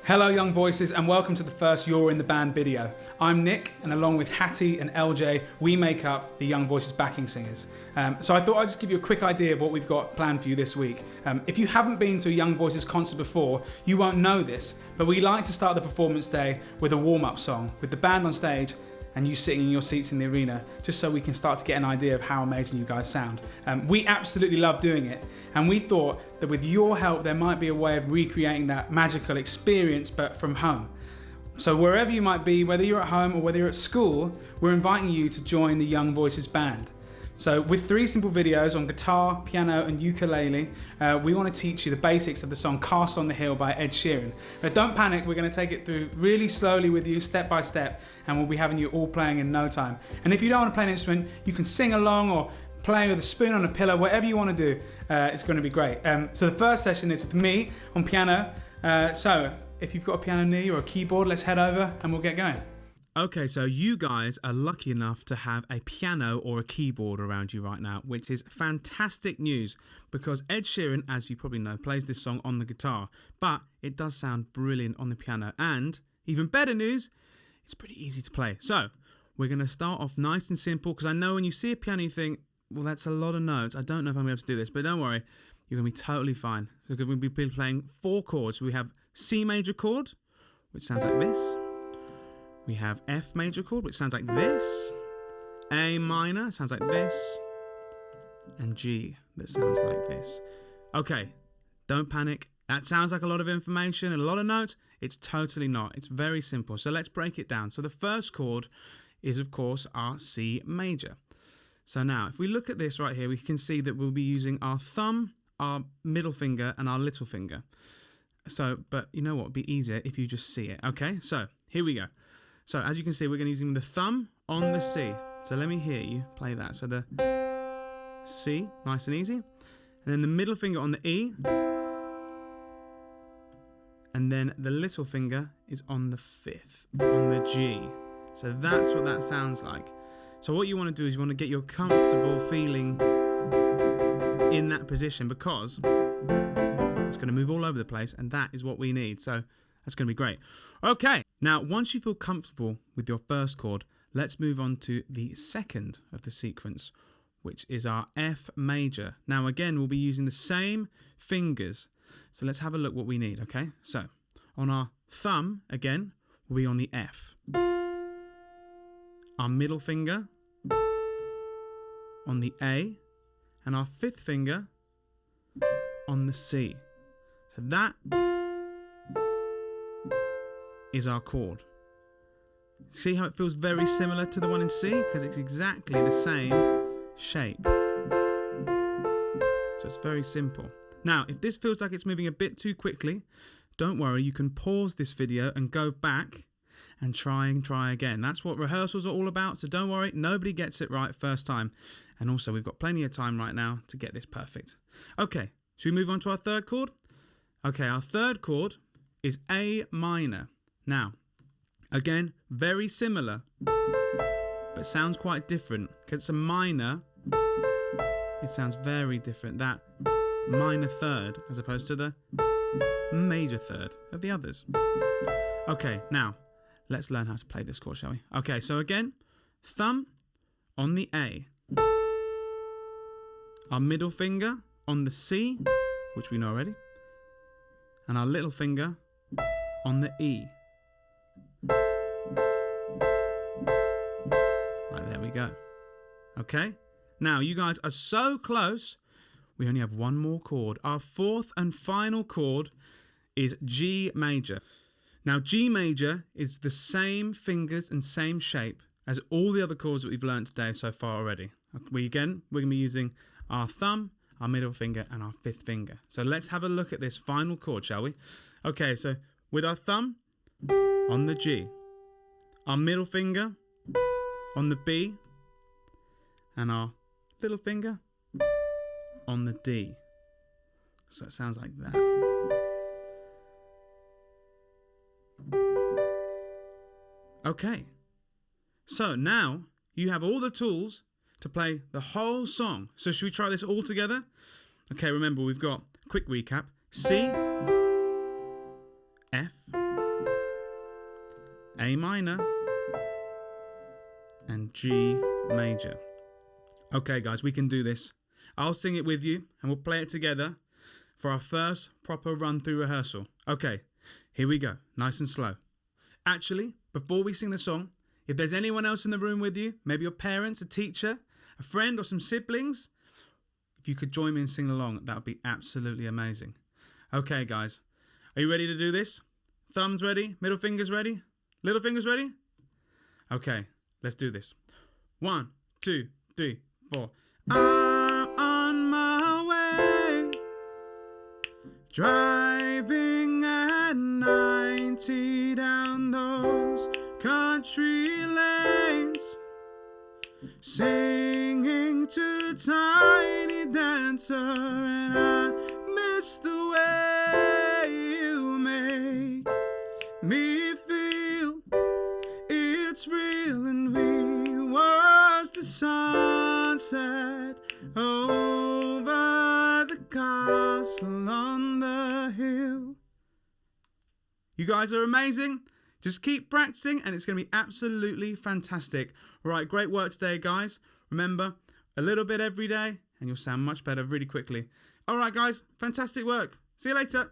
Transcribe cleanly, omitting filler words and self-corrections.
Hello young voices and welcome to the first You're in the Band video. I'm Nick and along with Hattie and LJ we make up the Young Voices backing singers. So I thought I'd just give you a quick idea of what we've got planned for you this week. If you haven't been to a Young Voices concert before, you won't know this, but we like to start the performance day with a warm-up song with the band on stage and you sitting in your seats in the arena, just so we can start to get an idea of how amazing you guys sound. We absolutely love doing it, and we thought that with your help there might be a way of recreating that magical experience but from home. So wherever you might be, whether you're at home or whether you're at school, we're inviting you to join the Young Voices band. So with 3 simple videos on guitar, piano and ukulele, we want to teach you the basics of the song Castle on the Hill by Ed Sheeran. But don't panic, we're going to take it through really slowly with you, step by step, and we'll be having you all playing in no time. And if you don't want to play an instrument, you can sing along or play with a spoon on a pillow, whatever you want to do, it's going to be great. So the first session is with me on piano. So if you've got a piano near you or a keyboard, let's head over and we'll get going. Okay, so you guys are lucky enough to have a piano or a keyboard around you right now, which is fantastic news because Ed Sheeran, as you probably know, plays this song on the guitar, but it does sound brilliant on the piano. And even better news, it's pretty easy to play. So we're going to start off nice and simple because I know when you see a piano you think, well, that's a lot of notes. I don't know if I'm able to do this, but don't worry, you're going to be totally fine. So we're going to be playing 4 chords. We have C major chord, which sounds like this. We have F major chord, which sounds like this. A minor sounds like this. And G, that sounds like this. Okay, don't panic. That sounds like a lot of information and a lot of notes. It's totally not. It's very simple. So let's break it down. So the first chord is, of course, our C major. So now, if we look at this right here, we can see that we'll be using our thumb, our middle finger, and our little finger. So, but you know what? It'd be easier if you just see it. Okay, so here we go. So as you can see, we're going to be using the thumb on the C. So let me hear you play that. So the C, nice and easy. And then the middle finger on the E. And then the little finger is on the 5th, on the G. So that's what that sounds like. So what you want to do is you want to get your comfortable feeling in that position because it's going to move all over the place and that is what we need. So that's going to be great. Okay, now once you feel comfortable with your first chord, let's move on to the second of the sequence, which is our F major. Now again, we'll be using the same fingers. So let's have a look what we need, okay? So on our thumb, again, we'll be on the F. Our middle finger on the A, and our 5th finger on the C. So that is our chord. See how it feels very similar to the one in C? Because it's exactly the same shape. So it's very simple. Now, if this feels like it's moving a bit too quickly, don't worry, you can pause this video and go back and try again. That's what rehearsals are all about, so don't worry, nobody gets it right first time. And also, we've got plenty of time right now to get this perfect. Okay, should we move on to our third chord? Okay, our third chord is A minor. Now, again, very similar, but sounds quite different. Because it's a minor, it sounds very different. That minor third, as opposed to the major third of the others. Okay, now, let's learn how to play this chord, shall we? Okay, so again, thumb on the A. Our middle finger on the C, which we know already. And our little finger on the E. Right, there we go. Okay, now you guys are so close. We only have one more chord. Our 4th and final chord is G major. Now G major is the same fingers and same shape as all the other chords that we've learned today so far already. We're going to be using our thumb, our middle finger and our 5th finger. So let's have a look at this final chord, shall we? Okay, so with our thumb on the G, our middle finger on the B, and our little finger on the D. So it sounds like that. Okay, so now you have all the tools to play the whole song. So should we try this all together? Okay, remember we've got, quick recap, C, F, A minor, and G major. Okay, guys, we can do this. I'll sing it with you, and we'll play it together for our first proper run-through rehearsal. Okay, here we go, nice and slow. Actually, before we sing the song, if there's anyone else in the room with you, maybe your parents, a teacher, a friend, or some siblings, if you could join me and sing along, that would be absolutely amazing. Okay, guys, are you ready to do this? Thumbs ready? Middle fingers ready? Little fingers ready? Okay, let's do this. 1, 2, 3, 4. I'm on my way, driving at 90 down those country lanes, singing to Tiny Dancer, and I miss the way you make me feel. It's real, and we watch the sunset over the castle on the hill. You guys are amazing. Just keep practicing and it's going to be absolutely fantastic. All right, great work today, guys. Remember, a little bit every day and you'll sound much better really quickly. All right, guys, fantastic work. See you later.